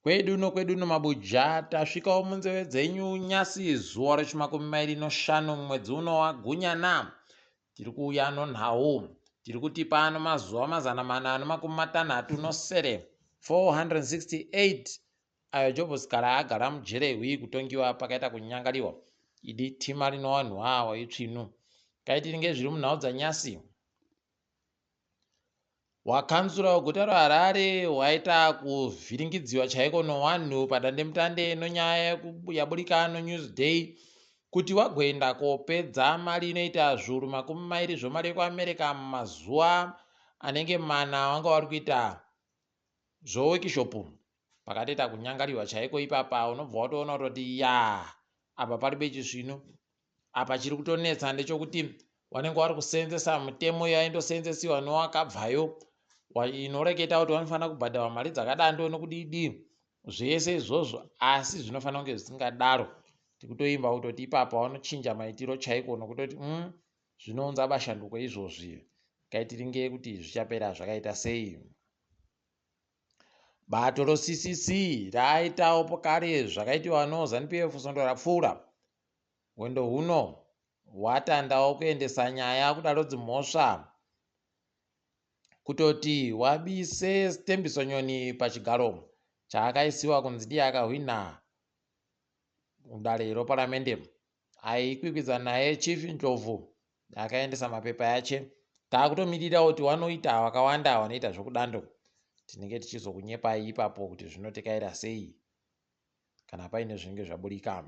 Kwedu no mabuja tasvikawo munzeve dzenyu nyasi zuva re25 mwedzi uno waGunyana. Tiri kuuya naNhau, tiri kutipa ano mazuva 460 468 ayo Jobhosikara agara mujerehwi kutongiwa pakaita kunyangariwa. Idi tima rino vanhu hawa itsvinu kaitiri ngezviri munhau dzanyasi. Wakanzura weguta reHarare waita kuvhiringidziwa chaiko nevanhu padandemutande nonyaya yaburika noNewsday kuti wagoenda kopedza mari inoita zviuru 20 zvemari yekuAmerica mumazuva anenge 4 wanga wari kuita zvewekishopu pakatoita kunyangariwa chaiko. Ipapa unobva watoona kuti apa paribe chisvinu. Apa chiri kutonetsa ndechekuti wanenge wari kuseenzesa mitemo yaindosenzesiwa newakabvayo inoreketa kuti vanofanira kubhadharwa mari dzakadando nokudidi zvese izvozvo, asi zvinofanira kunge zvisingadaro. Tikutoimba kutoti ipapa vanochinja maitiro chaiko nokutoti zvinounza bashanduko izvozvi. Kaitiri ngekuti zvichapera zvakaita sei. Bato roCCC raaitawo pokare zvakaitiwa noZANU-PF svondo rapfuura. Wendo huno watandawo kuendesa nyaya kudaro dzimhosva kutoti wabise Stembisonyoni pachigaro chaakaisiwa kunzi ndiye akahwina mudare reparamende. Aikwikwidzana naye Chief Njovu akaendesa mapepa yache. Taakutomirira kuti wanoita wakawanda wanoita zvokudando. Tinenge tichizokunyepai ipapo kuti zvinotekaira sei kana paine zvinenge zvaburika.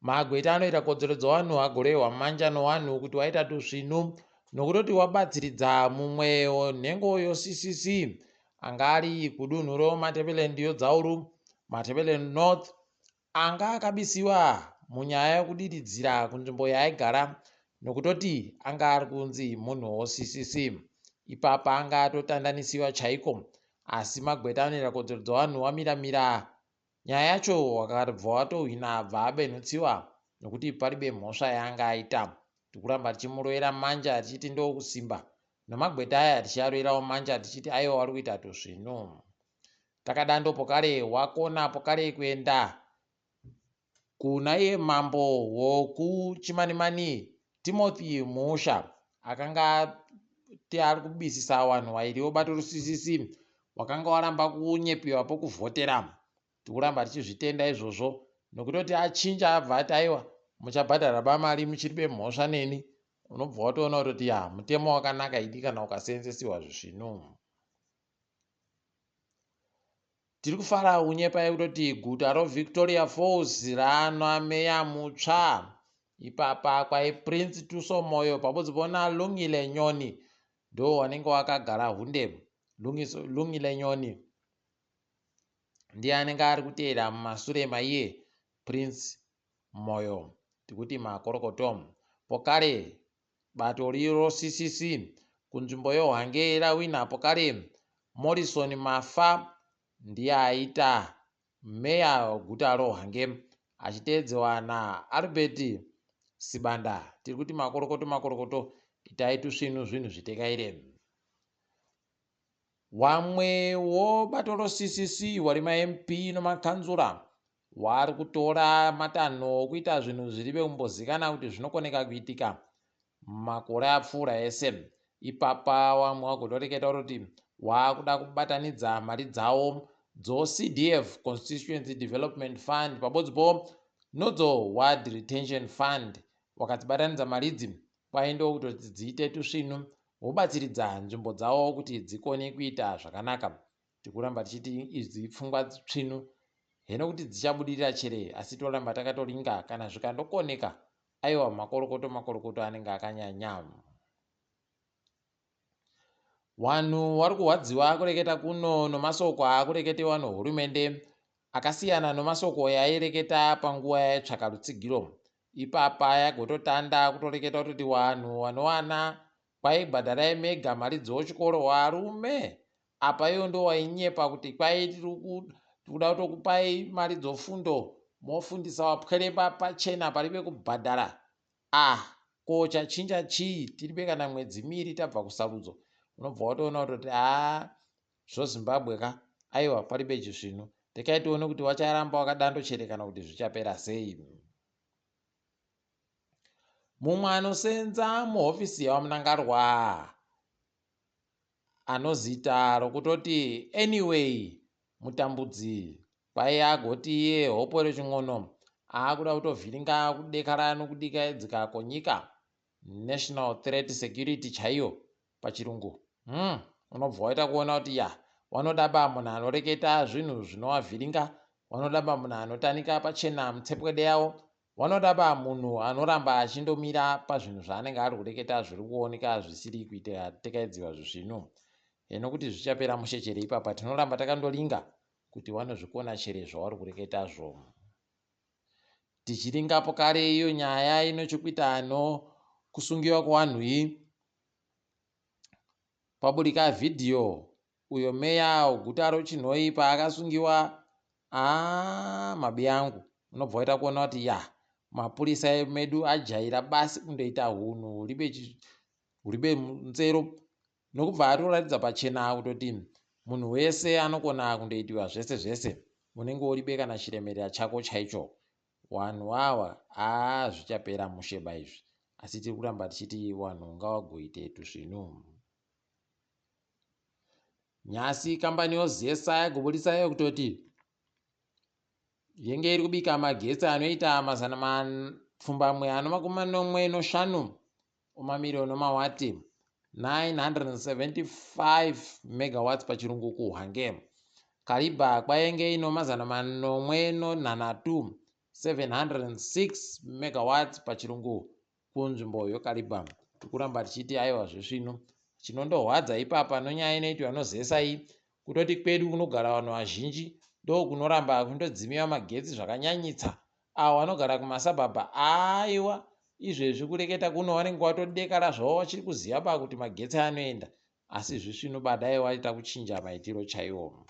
Magweta anoita kodzero dzevanhu agorehwa mumanja nevanhu kuti waita tusvinu nokutoti wabatsiridza mumwe nhengo yoCCC anga ari kudunhu reMatebeleland yoDzauru, Matebeleland North, anga akabisiwa munyaya yekudiridzira kunzvimbo yaaigara nokutoti anga ari kunzi munhu woCCC. Ipapa anga atotandanisiwa chaiko, asi magweta anoita kodzero dzevanhu wamiramira nyaya yacho wakabva watohwina abva abenutsiwa nokuti paribe mhosva yaanga aita. Tikuramba tichimurovera manja tichiti ndokusimba, namagweta aya tichiaroverawo manja tichiti aiwa wari kuita tuzvinu. Takadando pokare wakona pokare kuenda kuna iye mambo wokuChimanimani Timothy Musha akanga ari kubisisa vanhu vairiwo bato roCCC wakanga waramba kunyepiwa pokuvhotera. Tikuramba tichizvitenda izvozvo nokutoti achinja abva ati aiwa muchabhadhara bamari muchiribe mhosva neni. Unobva watoona kuti mutemo wakanaka idi kana ukaseenzesiwa zvizvinu. Tiri kufara unyepai kutoti guta roVictoria Falls rana meya mutsva. Ipapa kwaiPrince Tusomoyo pabodzi pona Lungile Nyoni ndo wanenge wakagara hunde. Lungile Nyoni ndiye anenge ari kuteera mumashure maiye Prince Moyo, tikuti makorokoto. Pokare bato riro CCC kunzvimbo yeHwange rawina pokare Morrison Mafa ndiye aita meya weguta roHwange achiteedzewa naAlbert Sibanda. Tiri kuti makorokoto itai tusvinu zvinhu zvitekaire. Wamwe wobato roCCC wari maMP nomakanzura wari kutora matanho okuita zvinhu zviribe kumbozikana kuti zvinokoneka kuitika makore apfuura ese. Ipapa wamwe wagotoreketa kuti waakuda kubatanidza mari dzawo dzoCDF Constituency Development Fund pabodzipo nodzo Ward Retention Fund. Wakadzibatanidza mari idzi kwaindo kutoti dziite tusvinu wobatsiridza nzvimbo dzawo kuti dzikone kuita zvakanaka. Tikuramba tichiti idzi pfungwa tsvinu heno kuti dzichabudirira chere, asi toramba takatoringa kana zvikandokoneka aiwa makorokoto anenge akanyanya. Vanhu vari kuhwadziwa kureketa kuno nemasoko akureketewa nehurumende akasiyana nemasoko yaireketa panguva yaitsvaka rutsigiro. Ipapa yagototanda kutoreketa kuti vanhu vanowana kwaibhadharai mega mari dzochikoro varume. Apa iyo ndo wainyepa kuti kwai kuda kutokupai mari dzofundo mofundisa wapwerepa pachena paribe kubhadhara. Ko chachinja chii? Tiribe kana mwedzi miri tabva kusarudzo. Unobva watoona kuti zvoZimbabwe ka aiwa palibe chizvino. Rekai tione kuti wacharamba wakadandochereka kana kuti zvichapera sei. Mumwe anosenza muhofisi yaMunangarwa anozita rokutoti anyway Mutambudzi kwaiye agoti iye Hopewell ching'ono akuda kutovhiringa kudekarano kudikaidzika konyika, national threat security chaiyo pachirungu. Unobva waita kuona kuti wanoda ba munhu anoreketa zvinhu zvinovavhiringa, wanoda ba munhu anotanika pachena mutsepwede yawo, wanoda ba munhu anoramba achindomira pazvinhu zvaanenge ari kureketa zviri kuoneka zvisiri kuita tekaidziwa zvezvino. Hino kuti zvichapera mushechere ipapa tinoramba takandolinga kuti wanozvikona chere zvavari kureketazvo. Tichiringapo kare iyo nyaya inochokuita kusungiwa kwevanhu iyi pabudika vhidhiyo uyo meya weguta reChiNhoi paakasungiwa. Mabi angu, unobva waita kuona kuti mapurisa medu ajaira basi kundoita hunhu huribe nzero, nokubva atoratidza pachena kutoti munhu wese anokona kundoitiwa zvese zvese unenge uribe kana chiremerera chako chaicho. Vanhu ava zvichapera musheba izvi, asi tiri kuramba tichiti vanhu ngavagoite tuzvinhu. Nyasi kambani yozesa yagobudisa kutoti yenge iri kubika magetsi anoita 2,450 omamirioni mawati, 975 megawatts pachirungu kuHwange. Kariba kwainge ino 403, 706 megawatts pachirungu kunzvimbo yokariba. Tikuramba tichiti aiwa zvesvino chinondohwadza ipapa nonyaya inoitwa nozesa iyi kutoti kwedu kunogara vanhu vazhinji ndo kunoramba kundodzimiwa magetsi zvakanyanyitsa. Avo vanogara kumasabhabha aiwa izvezvi kureketa kuno vanenge watodekara zvavo vachiri kuziva ba kuti magetsi anoenda, asi zvisvino badai waita kuchinja maitiro chaiwo.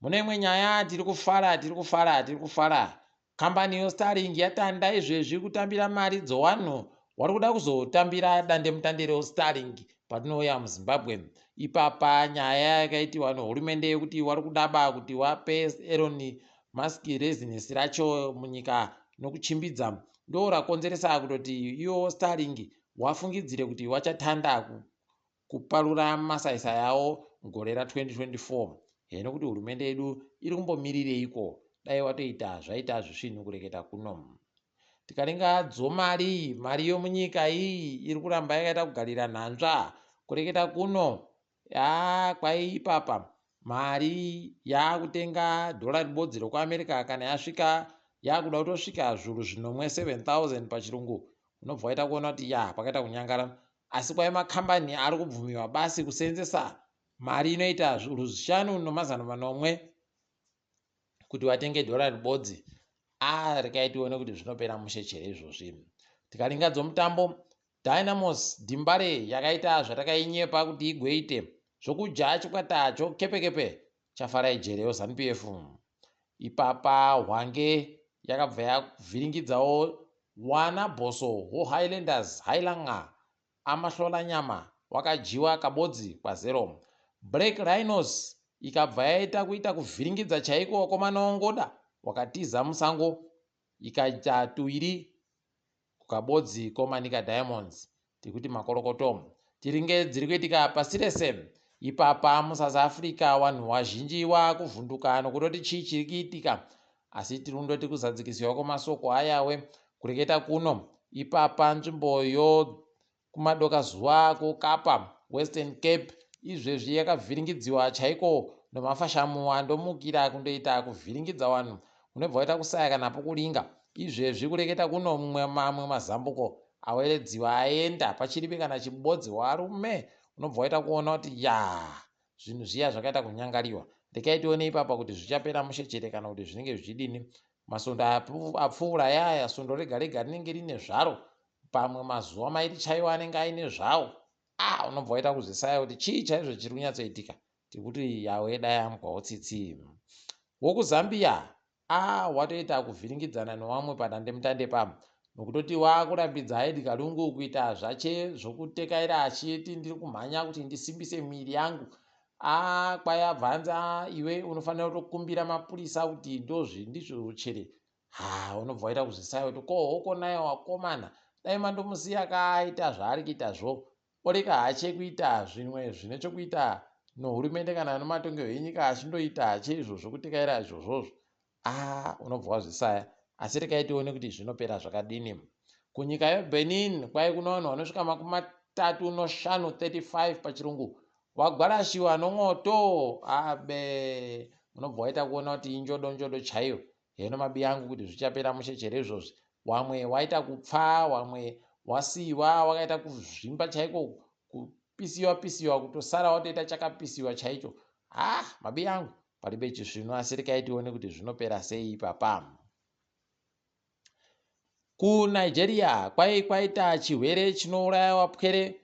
Mune imwe nyaya tiri kufara. Kambani yeStarlink yatanda izvezvi kutambira mari dzowanhu wari kuda kuzotambira dande mutandiro weStarlink patinouya muZimbabwe. Ipapa nyaya yakaitiwa nehurumende yekuti wari kudaba kuti wape Elon Musk rezinesi racho munyika nokuchimbidza, ndo rakonzeresa kutoti iwo Starlink wafungidzire kuti wachatanda kuparura masaisa yawo mugore ra2024. Hino kuti hurumende yedu iri kumbomirireiko dai watoita zvaita zvisvinhu kureketa kuno. Tikaringa dzomari, mari yomunyika iyi iri kuramba yakaita kugarira nhanzva kureketa kuno. Kwai ipapa mari yakutenga dollar bodzi rekuAmerica kana yasvika yakuda kutosvika zviuru zvinomwe 7,000 pachirungu. Unobva waita kuona kuti pakaita kunyangara, asi kwai makambani ari kubvumiwa basi kusenzesa mari inoita zviuru 5,400 kuti watenge dollar bodzi. Rekai tione kuti zvinopera mushechere izvozvi. Tikaringa dzomutambo, Dynamos Dimbare yakaita zvatakainyepa kuti igoite zvokuja chikwata chokepekepe chafara ijere yoZANU-PF. Ipapa Hwange yakabva yavhiringidzawo wana bhoso hweHighlanders Hailanga amahlola nyama wakajiwa kabodzi kwa0. Black Rhinos ikabva yaita kuita kuvhiringidza chaiko wakomana ongoda wakatiza musango ikaita tuiri kukabodzi komanika Diamonds. Tikuti makorokoto tiringe dziri kuitika pasi rese. Ipapa muSouth Africa vanhu vazhinji vakuvhunduka nokutoti chii chiri kuitika, asi tiri kundoti kuzadzikisiwa kwamasoko ayawe kureketa kuno. Ipapa nzvimbo yokumadoka zuva kokapa Western Cape izvezvi yakavhiringidziwa chaiko nomafashamu andomukira kundoita kuvhiringidza vanhu unobva waita kusaya kana pokuringa. Izvezvi kureketa kuno mamwe mazambuko aweredziwa aenda pachiribe kana chibodzi warume. Unobva waita kuona kuti zvinhu zviya zvakaita kunyangariwa. Rekai tione ipapa kuti zvichapera mushechere kana kuti zvinenge zvichidini. Masondo apfuura sondo rega rega rinenge rine zvaro, pamwe mazuva mairi chaiwo anenge aine zvawo. Unobva waita kuzisaya kuti chii chaizvo chiri kunyatsoitika. Tikuti yawe dai amugwawo tsitsi. WokuZambia watoita kuvhiringidzana nevamwe padande mutande pamwe nokutoti wakurambidza Edgar Lungu kuita zvache zvokutekaira achiti ndiri kumhanya kuti ndisimbise miri yangu. kwaya bvanza iwe unofanira kutokumbira mapurisa kuti ndizvo uchere. Unobva waita kuzvisaya kuti kohoko nayo wakomana dai mandomusiya akaita zvaari kuitazvo, oreka hache kuita zvimwe zvine chokuita nohurumende kana nomatongerwo enyika achindoita hache izvozvo kutikaira izvozvozvo. Unobva wazvisaya. Asi rekai tione kuti zvinopera zvakadini. Kunyika yeBenin kwai kuna vanhu vanosvika 35 pachirungu wagwarashiwa nomwoto. Unobva waita kuona kuti injodo chaiyo. Heno mabi yangu kuti zvichapera mushechere izvozvi. Wamwe waita kupfa, wamwe wasiiwa wakaita kuzvimba chaiko, kupisiwa kutosara watoita chakapisiwa chaicho. Mabi yangu palibe chisvino. Asi rekai tione kuti zvinopera sei ipapa. KuNigeria kwai kwaita chirwere chinouraya wapwere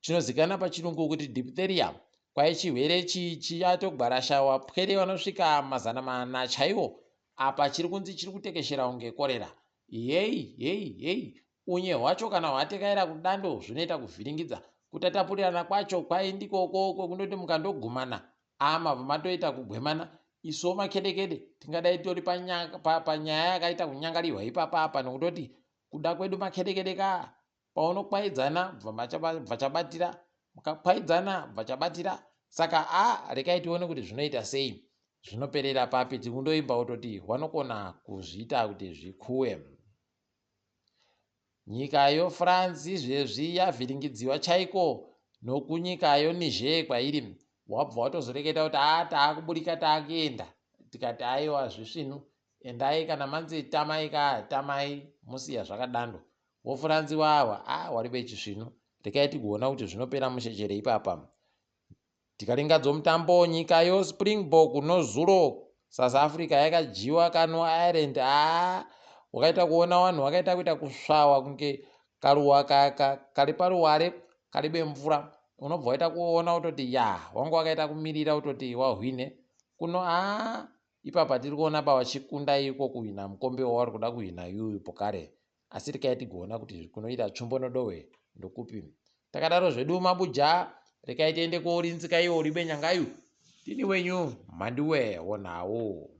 chinozikana pachirungu kuti diphtheria. Kwai chirwere chiyatogwarasha wapwere vanosvika 400 chaiwo. Apa chiri kunzi chiri kutekeshera kunge korera. Unye hwacho kana hwatekaira kudando zvinoita kuvhiringidza. Kutatapurirana kwacho kwai ndikoko kundoti mukandogumana mabva matoita kugwemana. Iso makedekede tingadai tori panyaya yakaita kunyangarirwa ipapa nokutoti kuda kwedu makedekede paunokwayidzana bva chabatira, mukakwayidzana bva chabatira. Saka rekai tione kuti zvinoita sei, zvinoperera papi. Tikundoimba kutoti vanokona kuzviita kuti zvikuwe. Nyika yoFrance izvezvi yavhiringidziwa chaiko nokunyika yoNiger kwairi. Wabva watozoreketa kuti taakuburika taakuenda. Tikati aiwa zvisvinu, endai kana manzi tamai musiya zvakadando. WoFrance wawa waribe chisvinu. Rekai tigoona kuti zvinopera mushechere ipapa. Tikaringadzo mutambo, nyika yoSpringbok noZulu South Africa yakajiwa kanwa Ireland. Wakaita kuona vanhu wakaita kuita kusvawa kunge karuwa kari paruware karibe mvura. Unobva waita kuona kutoti wangu wakaita kumirira kutoti wahwine. Kuno ipapa tiri kuona pavachikunda iko kuhwina mukombe wavari kuda kuhwina yuyu pokare. Asi rekai tigoona kuti kunoita tsvumbo nodohwe ndokupi. Takadaro zvedu mabuja, rekai tiende korinzika iyo ribe nyangayu. Tini wenyu Mhanduwe WeNhau.